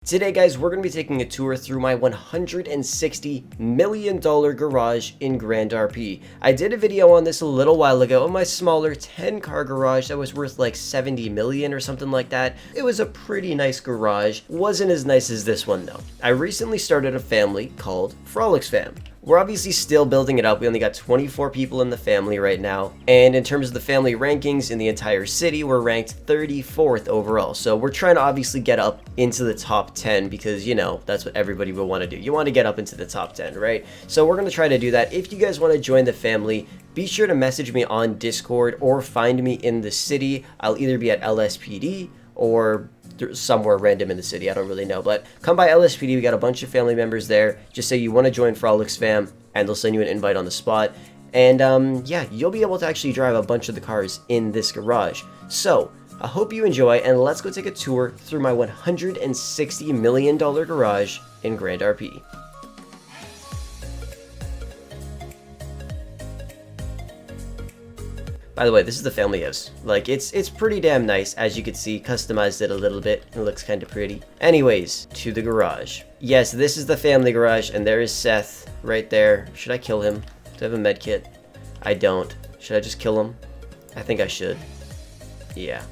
Today guys, we're going to be taking a tour through my $160 million garage in Grand RP. I did a video on this a little while ago on my smaller 10 car garage that was worth like 70 million or something like that. It was a pretty nice garage. Wasn't as nice as this one though. I recently started a family called FrolickzYT. We're obviously still building it up. We only got 24 people in the family right now. And in terms of the family rankings in the entire city, we're ranked 34th overall. So we're trying to obviously get up into the top 10 because, you know, that's what everybody will want to do. You want to get up into the top 10, right? So we're going to try to do that. If you guys want to join the family, be sure to message me on Discord or find me in the city. I'll either be at LSPD or somewhere random in the city. I don't really know, but come by LSPD. We got a bunch of family members there. Just say you want to join FrolickzFam and they'll send you an invite on the spot. And yeah, you'll be able to actually drive a bunch of the cars in this garage. So I hope you enjoy, and let's go take a tour through my $160 million garage in Grand RP. By the way, this is the family house. Like, it's pretty damn nice. As you can see, customized it a little bit. It looks kind of pretty. Anyways, to the garage. Yes, this is the family garage, and there is Seth right there. Should I kill him? Do I have a med kit? I don't. Should I just kill him? I think I should. Yeah.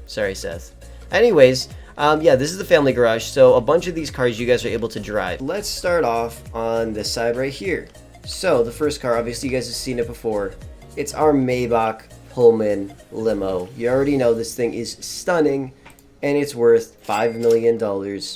Sorry, Seth. Anyways, yeah, this is the family garage. So a bunch of these cars you guys are able to drive. Let's start off on this side right here. So the first car, obviously you guys have seen it before. It's our Maybach Pullman limo. You already know this thing is stunning, and it's worth $5 million.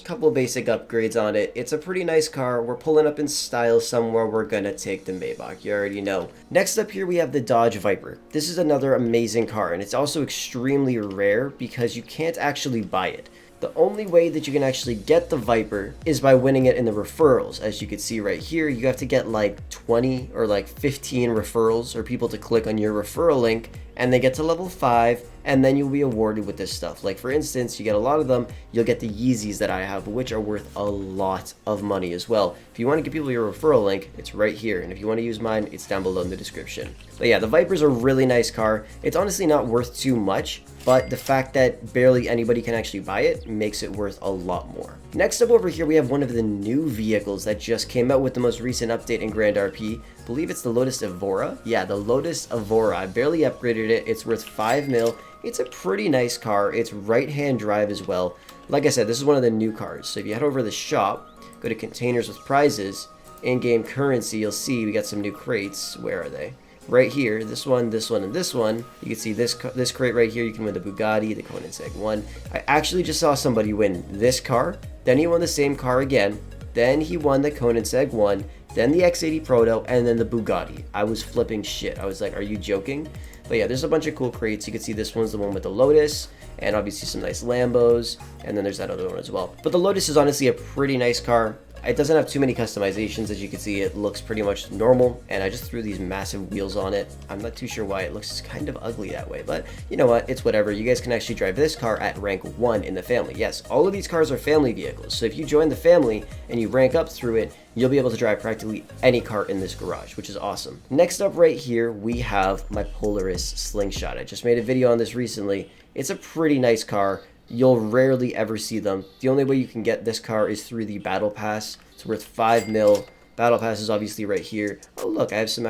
Couple basic upgrades on it. It's a pretty nice car. We're pulling up in style somewhere. We're gonna take the Maybach. You already know. Next up here, we have the Dodge Viper. This is another amazing car, and it's also extremely rare because you can't actually buy it. The only way that you can actually get the Viper is by winning it in the referrals. As you can see right here, you have to get like 20 or like 15 referrals or people to click on your referral link, and they get to level 5, and then you'll be awarded with this stuff. Like for instance, you get a lot of them, you'll get the Yeezys that I have, which are worth a lot of money as well. If you want to give people your referral link, it's right here, and if you want to use mine, it's down below in the description. But yeah, the Viper's a really nice car. It's honestly not worth too much, but the fact that barely anybody can actually buy it makes it worth a lot more. Next up over here, we have one of the new vehicles that just came out with the most recent update in Grand RP. I believe it's the Lotus Evora. Yeah, the Lotus Evora. I barely upgraded it. It's worth 5 mil. It's a pretty nice car. It's right-hand drive as well. Like I said, this is one of the new cars. So if you head over to the shop, go to containers with prizes, in-game currency, you'll see we got some new crates. Where are they? Right here, this one, and this one. You can see this crate right here. You can win the Bugatti, the Koenigsegg one. I actually just saw somebody win this car. Then he won the same car again. Then he won the Koenigsegg one. Then the X80 Proto, and then the Bugatti. I was flipping shit. I was like, are you joking? But yeah, there's a bunch of cool crates. You can see this one's the one with the Lotus, and obviously some nice Lambos, and then there's that other one as well. But the Lotus is honestly a pretty nice car. It doesn't have too many customizations. As you can see, it looks pretty much normal, and I just threw these massive wheels on it. I'm not too sure why it looks kind of ugly that way, but you know what, it's whatever. You guys can actually drive this car at rank 1 in the family. Yes, all of these cars are family vehicles, so if you join the family and you rank up through it, you'll be able to drive practically any car in this garage, which is awesome. Next up right here, we have my Polaris Slingshot. I just made a video on this recently. It's a pretty nice car. You'll rarely ever see them. The only way you can get this car is through the Battle Pass. It's worth 5 mil. Battle Pass is obviously right here. Oh look, I have some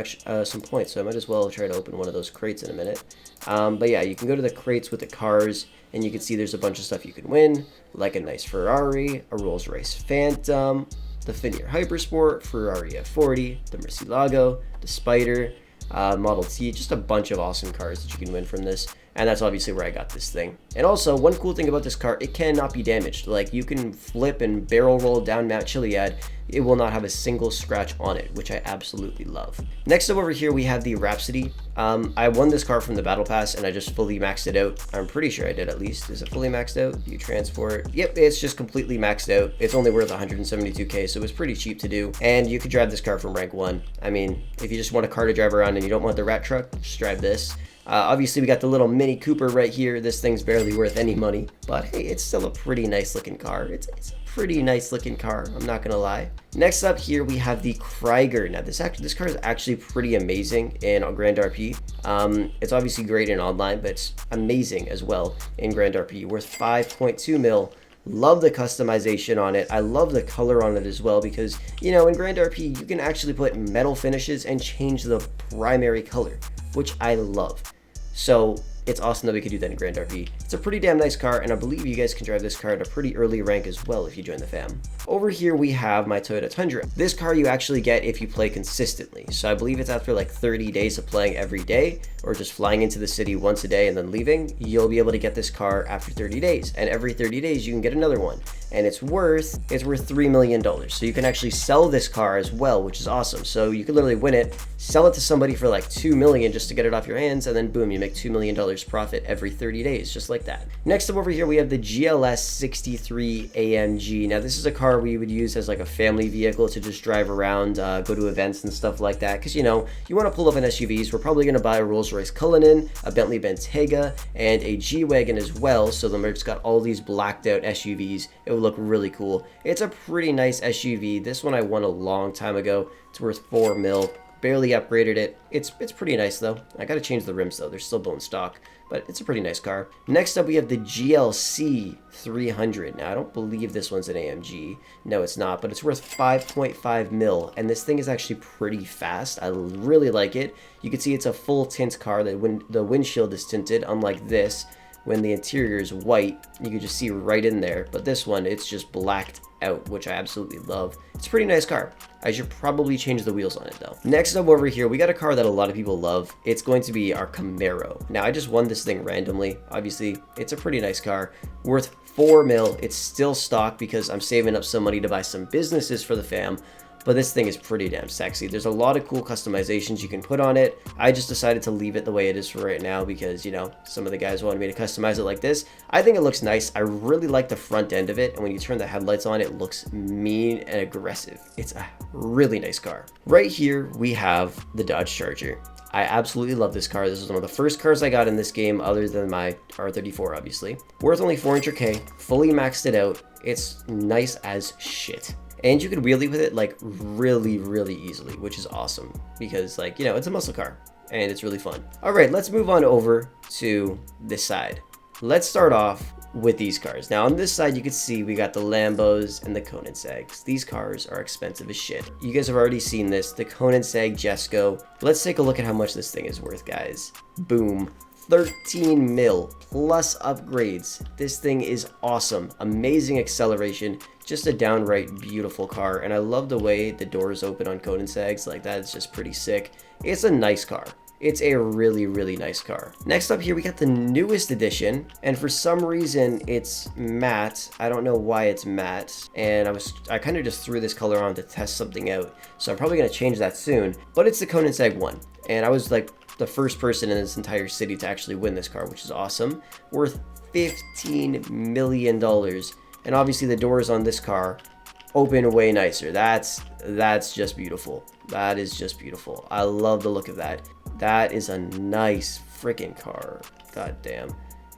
points, so I might as well try to open one of those crates in a minute. But yeah, you can go to the crates with the cars, and you can see there's a bunch of stuff you can win, like a nice Ferrari, a Rolls-Royce Phantom, the Fenyr Hypersport, Ferrari F40, the Murcielago, the Spider, Model T, just a bunch of awesome cars that you can win from this. And that's obviously where I got this thing. And also, one cool thing about this car, it cannot be damaged. Like, you can flip and barrel roll down Mount Chiliad. It will not have a single scratch on it, which I absolutely love. Next up over here, we have the Rhapsody. I won this car from the Battle Pass, and I just fully maxed it out. I'm pretty sure I did at least. Is it fully maxed out? You transport? Yep, it's just completely maxed out. It's only worth 172k, so it was pretty cheap to do. And you could drive this car from rank 1. I mean, if you just want a car to drive around and you don't want the rat truck, just drive this. Obviously, we got the little Mini Cooper right here. This thing's barely worth any money, but hey, it's still a pretty nice looking car. It's a pretty nice looking car, I'm not gonna lie. Next up here, we have the Kryger. Now, this car is actually pretty amazing in Grand RP. It's obviously great in online, but it's amazing as well in Grand RP. Worth 5.2 mil. Love the customization on it. I love the color on it as well because, you know, in Grand RP, you can actually put metal finishes and change the primary color, which I love. So it's awesome that we could do that in Grand RP. It's a pretty damn nice car, and I believe you guys can drive this car at a pretty early rank as well if you join the fam. Over here we have my Toyota Tundra. This car you actually get if you play consistently. So I believe it's after like 30 days of playing every day, or just flying into the city once a day and then leaving, you'll be able to get this car after 30 days. And every 30 days you can get another one. And it's worth $3 million. So you can actually sell this car as well, which is awesome. So you could literally win it, sell it to somebody for like $2 million just to get it off your hands, and then boom, you make $2 million profit every 30 days, just like that. Next up over here, we have the GLS 63 AMG. Now this is a car we would use as like a family vehicle to just drive around, go to events and stuff like that. Cause you know, you wanna pull up in SUVs, we're probably gonna buy a Rolls-Royce Cullinan, a Bentley Bentayga, and a G-Wagon as well. So the merch's got all these blacked out SUVs. It would look really cool. It's a pretty nice SUV. This one I won a long time ago. It's worth 4 mil. Barely upgraded it. It's pretty nice though. I gotta change the rims though. They're still bone stock, but it's a pretty nice car. Next up we have the GLC 300. Now I don't believe this one's an AMG. No, it's not, but it's worth 5.5 mil. And this thing is actually pretty fast. I really like it. You can see it's a full tint car. The windshield is tinted, unlike this. When the interior is white, you can just see right in there. But this one, it's just blacked out, which I absolutely love. It's a pretty nice car. I should probably change the wheels on it though. Next up over here, we got a car that a lot of people love. It's going to be our Camaro. Now I just won this thing randomly. Obviously, it's a pretty nice car, worth 4 mil. It's still stock because I'm saving up some money to buy some businesses for the fam. But this thing is pretty damn sexy. There's a lot of cool customizations you can put on it. I just decided to leave it the way it is for right now because, you know, some of the guys wanted me to customize it like this. I think it looks nice. I really like the front end of it. And when you turn the headlights on, it looks mean and aggressive. It's a really nice car. Right here, we have the Dodge Charger. I absolutely love this car. This is one of the first cars I got in this game other than my R34, obviously. Worth only 400K, fully maxed it out. It's nice as shit. And you could wheelie with it like really, really easily, which is awesome because, like, you know, it's a muscle car and it's really fun. All right, let's move on over to this side. Let's start off with these cars. Now on this side, you can see we got the Lambos and the Koenigsegg's. These cars are expensive as shit. You guys have already seen this, the Koenigsegg Jesko. Let's take a look at how much this thing is worth, guys. Boom. 13 mil plus upgrades. This thing is awesome. Amazing acceleration. Just a downright beautiful car. And I love the way the doors open on Koenigsegg's. Like, that is just pretty sick. It's a nice car. It's a really, really nice car. Next up here, we got the newest edition. And for some reason, it's matte. I don't know why it's matte. And I kind of just threw this color on to test something out. So I'm probably going to change that soon. But it's the Koenigsegg one. And I was like the first person in this entire city to actually win this car, which is awesome. Worth $15 million. And obviously the doors on this car open way nicer. That's just beautiful. That is just beautiful. I love the look of that. That is a nice freaking car. God damn.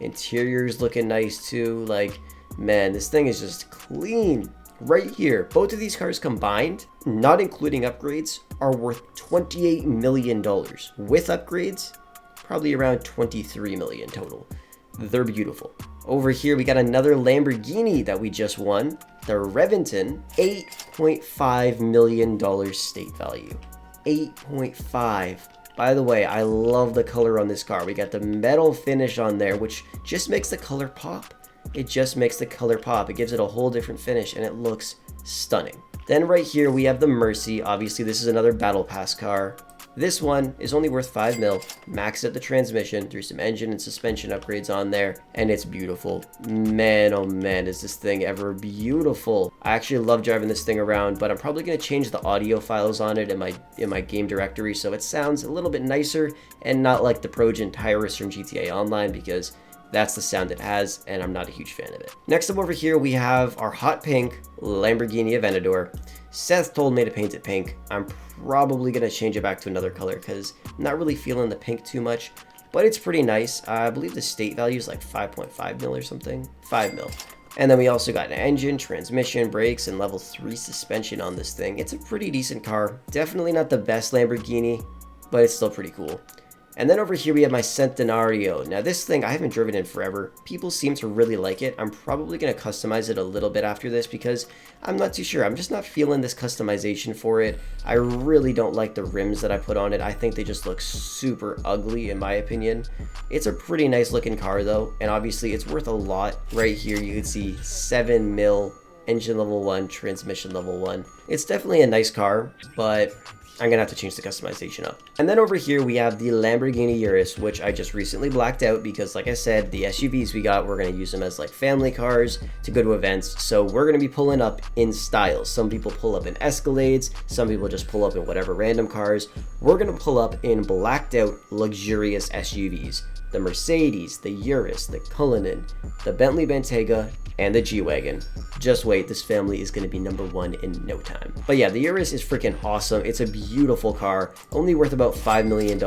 Interior's looking nice too. Like, man, this thing is just clean. Right here, both of these cars combined, not including upgrades, are worth $28 million. With upgrades, probably around 23 million total. They're beautiful. Over here, we got another Lamborghini that we just won, the Revington, $8.5 million state value. 8.5. By the way, I love the color on this car. We got the metal finish on there, which just makes the color pop. It just makes the color pop. It gives it a whole different finish and it looks stunning. Then right here we have the Mercy. Obviously this is another battle pass car. This one is only worth 5 mil, maxed out the transmission, threw some engine and suspension upgrades on there, and it's beautiful. Man, oh man, is this thing ever beautiful. I actually love driving this thing around, but I'm probably going to change the audio files on it in my game directory so it sounds a little bit nicer and not like the Progen Tyrus from GTA Online, because that's the sound it has, and I'm not a huge fan of it. Next up over here, we have our hot pink Lamborghini Aventador. Seth told me to paint it pink. I'm probably going to change it back to another color because I'm not really feeling the pink too much, but it's pretty nice. I believe the state value is like 5.5 mil or something. 5 mil. And then we also got an engine, transmission, brakes, and level 3 suspension on this thing. It's a pretty decent car. Definitely not the best Lamborghini, but it's still pretty cool. And then over here we have my Centenario. Now this thing I haven't driven in forever. People seem to really like it. I'm probably going to customize it a little bit after this because I'm not too sure. I'm just not feeling this customization for it. I really don't like the rims that I put on it. I think they just look super ugly in my opinion. It's a pretty nice looking car though, and obviously it's worth a lot. Right here you can see 7 mil, engine level 1, transmission level 1. It's definitely a nice car, but I'm gonna have to change the customization up. And then over here we have the Lamborghini Urus, which I just recently blacked out because like I said, the SUVs we got, we're gonna use them as like family cars to go to events. So we're gonna be pulling up in styles. Some people pull up in Escalades, some people just pull up in whatever random cars. We're gonna pull up in blacked out luxurious SUVs. The Mercedes, the Urus, the Cullinan, the Bentley Bentayga, and the G-Wagon. Just wait, this family is going to be #1 in no time. But yeah, the Urus is freaking awesome. It's a beautiful car, only worth about $5 million.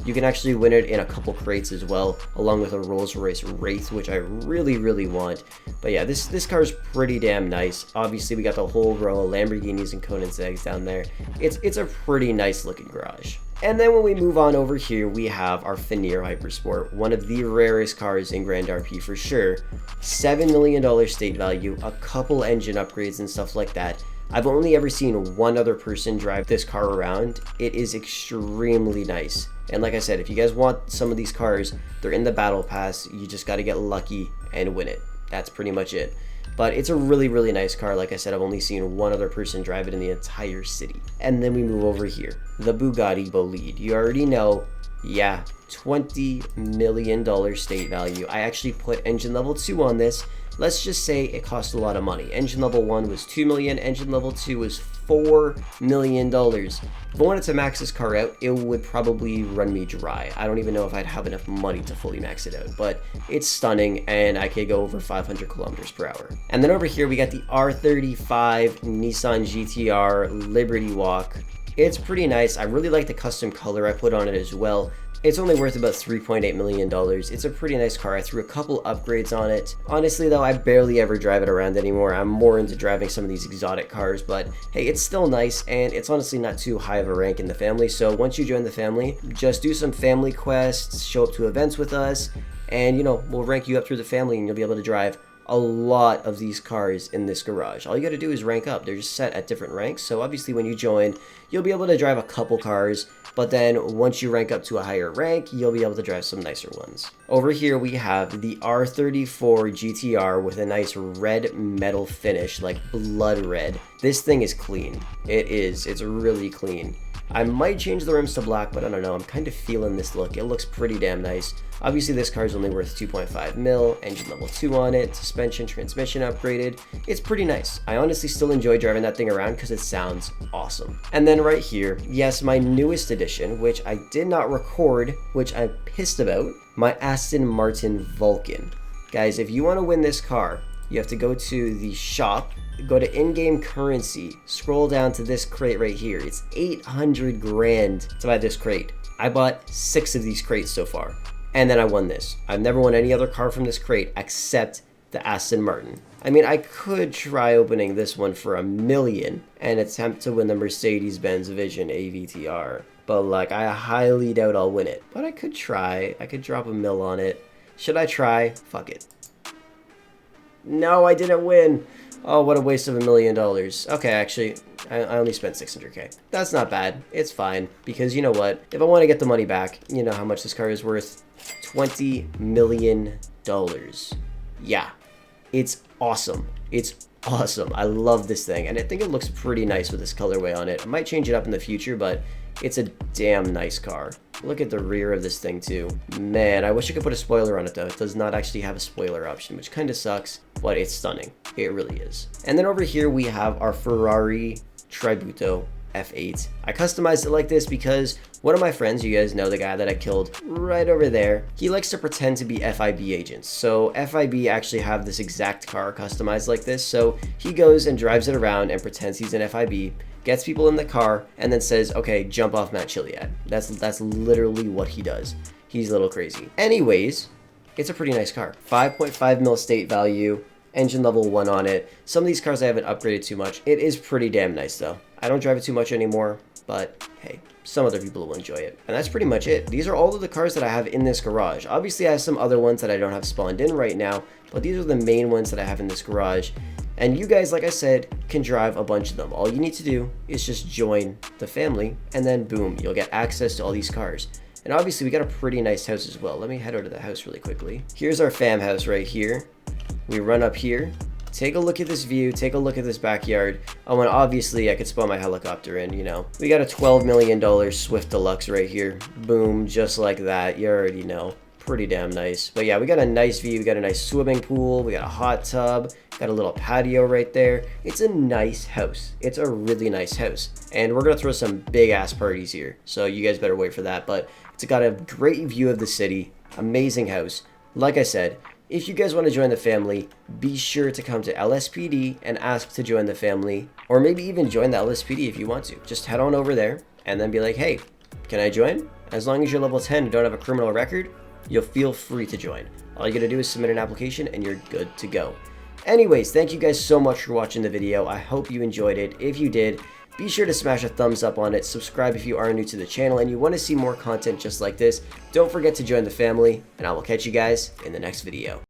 You can actually win it in a couple crates as well, along with a Rolls-Royce Wraith, which I really want. But yeah, this car is pretty damn nice. Obviously, we got the whole row of Lamborghinis and Koenigsegg's down there. It's a pretty nice looking garage. And then when we move on over here, we have our Fenyr Hypersport, one of the rarest cars in Grand RP for sure. $7 million state value, a couple engine upgrades and stuff like that. I've only ever seen one other person drive this car around. It is extremely nice. And like I said, if you guys want some of these cars, they're in the battle pass. You just got to get lucky and win it. That's pretty much it. But it's a really nice car. Like I said, I've only seen one other person drive it in the entire city. And then we move over here. The Bugatti boleed. You already know, yeah, $20 million state value. I actually put engine level 2 on this. Let's just say it cost a lot of money. Engine level 1 was $2 million. Engine level 2 was $4 million. If I wanted to max this car out, it would probably run me dry. I don't even know if I'd have enough money to fully max it out, but it's stunning and I could go over 500 kilometers per hour. And then over here, we got the R35 Nissan GTR Liberty Walk. It's pretty nice. I really like the custom color I put on it as well. It's only worth about $3.8 million. It's a pretty nice car. I threw a couple upgrades on it. Honestly though, I barely ever drive it around anymore. I'm more into driving some of these exotic cars, but hey, it's still nice and it's honestly not too high of a rank in the family. So once you join the family, just do some family quests, show up to events with us, and you know, we'll rank you up through the family and you'll be able to drive a lot of these cars in this garage. All you got to do is rank up. They're just set at different ranks. So obviously when you join, you'll be able to drive a couple cars, but then once you rank up to a higher rank, you'll be able to drive some nicer ones. Over here we have the R34 GTR with a nice red metal finish, like blood red. This thing is clean. It is. It's really clean. I might change the rims to black, but I don't know. I'm kind of feeling this look. It looks pretty damn nice. Obviously, this car is only worth 2.5 mil, engine level 2 on it, suspension, transmission upgraded. It's pretty nice. I honestly still enjoy driving that thing around because it sounds awesome. And then right here, yes, my newest edition, which I did not record, which I'm pissed about, my Aston Martin Vulcan. Guys, if you want to win this car, you have to go to the shop, go to in-game currency, scroll down to this crate right here. It's 800 grand to buy this crate. I bought 6 of these crates so far, and then I won this. I've never won any other car from this crate except the Aston Martin. I mean, I could try opening this one for $1 million and attempt to win the Mercedes-Benz Vision AVTR, but like, I highly doubt I'll win it. But I could try. I could drop $1 mil on it. Should I try? Fuck it. No, I didn't win. Oh, what a waste of $1 million. Okay, actually, I only spent 600k. That's not bad. It's fine, because you know what? If I want to get the money back, you know how much this car is worth? $20 million. Yeah, it's awesome. It's awesome. I love this thing, and I think it looks pretty nice with this colorway on it. I might change it up in the future, but it's a damn nice car. Look at the rear of this thing too. Man, I wish I could put a spoiler on it though. It does not actually have a spoiler option, which kind of sucks, but it's stunning. It really is. And then over here we have our Ferrari Tributo F8. I customized it like this because one of my friends, you guys know the guy that I killed right over there, he likes to pretend to be FIB agents. So FIB actually have this exact car customized like this. So he goes and drives it around and pretends he's an FIB, gets people in the car, and then says, okay, jump off Mount Chiliad. That's literally what he does. He's a little crazy. Anyways, it's a pretty nice car. 5.5 mil state value, engine level 1 on it. Some of these cars I haven't upgraded too much. It is pretty damn nice though. I don't drive it too much anymore. but hey, some other people will enjoy it. And that's pretty much it. These are all of the cars that I have in this garage. Obviously, I have some other ones that I don't have spawned in right now, but these are the main ones that I have in this garage. And you guys, like I said, can drive a bunch of them. All you need to do is just join the family, and then boom, you'll get access to all these cars. And obviously, we got a pretty nice house as well. Let me head over to the house really quickly. Here's our fam house right here. We run up here. Take a look at this view, take a look at this backyard. Oh, and obviously I could spawn my helicopter in, you know. We got a $12 million Swift Deluxe right here. Boom, just like that, you already know. Pretty damn nice. But yeah, we got a nice view, we got a nice swimming pool, we got a hot tub, got a little patio right there. It's a nice house. It's a really nice house. And we're gonna throw some big ass parties here, so you guys better wait for that. But it's got a great view of the city, amazing house. Like I said, if you guys want to join the family, be sure to come to LSPD and ask to join the family, or maybe even join the LSPD if you want to. Just head on over there and then be like, hey, can I join? As long as you're level 10 and don't have a criminal record, you'll feel free to join. All you gotta do is submit an application and you're good to go. Anyways, thank you guys so much for watching the video. I hope you enjoyed it. If you did, be sure to smash a thumbs up on it, subscribe if you are new to the channel and you want to see more content just like this. Don't forget to join the family, and I will catch you guys in the next video.